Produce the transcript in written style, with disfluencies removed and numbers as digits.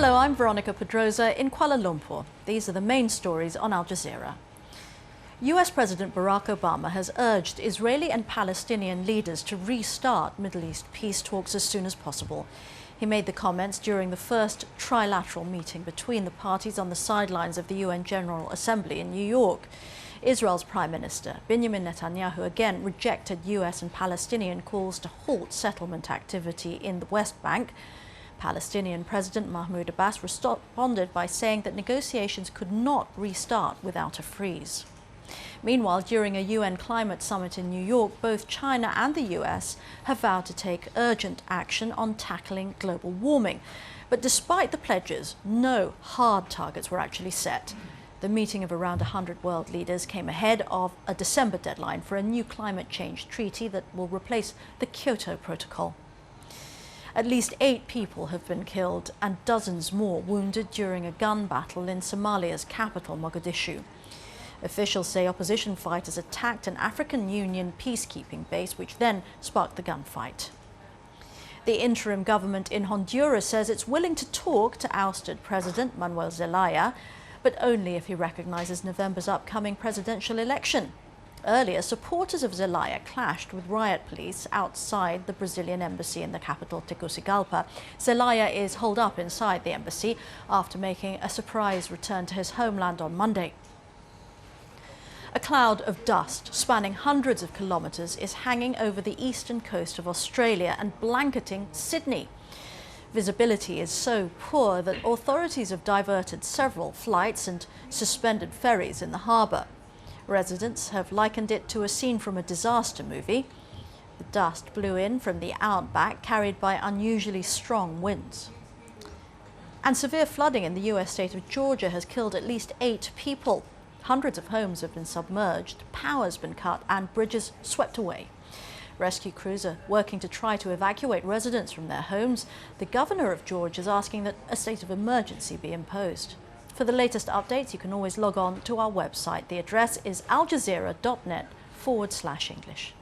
Hello, I'm Veronica Pedrosa in Kuala Lumpur. These are the main stories on Al Jazeera. US President Barack Obama has urged Israeli and Palestinian leaders to restart Middle East peace talks as soon as possible. He made the comments during the first trilateral meeting between the parties on the sidelines of the UN General Assembly in New York. Israel's Prime Minister Benjamin Netanyahu again rejected US and Palestinian calls to halt settlement activity in the West Bank. Palestinian President Mahmoud Abbas responded by saying that negotiations could not restart without a freeze. Meanwhile, during a UN climate summit in New York, both China and the US have vowed to take urgent action on tackling global warming. But despite the pledges, no hard targets were actually set. The meeting of around 100 world leaders came ahead of a December deadline for a new climate change treaty that will replace the Kyoto Protocol. At least 8 people have been killed and dozens more wounded during a gun battle in Somalia's capital, Mogadishu. Officials say opposition fighters attacked an African Union peacekeeping base, which then sparked the gunfight. The interim government in Honduras says it's willing to talk to ousted President Manuel Zelaya, but only if he recognizes November's upcoming presidential election. Earlier, supporters of Zelaya clashed with riot police outside the Brazilian embassy in the capital, Tegucigalpa. Zelaya is holed up inside the embassy after making a surprise return to his homeland on Monday. A cloud of dust spanning hundreds of kilometres is hanging over the eastern coast of Australia and blanketing Sydney. Visibility is so poor that authorities have diverted several flights and suspended ferries in the harbour. Residents have likened it to a scene from a disaster movie. The dust blew in from the outback, carried by unusually strong winds. And severe flooding in the US state of Georgia has killed at least 8 people. Hundreds of homes have been submerged, power's been cut and bridges swept away. Rescue crews are working to try to evacuate residents from their homes. The governor of Georgia is asking that a state of emergency be imposed. For the latest updates, you can always log on to our website. The address is aljazeera.net/English.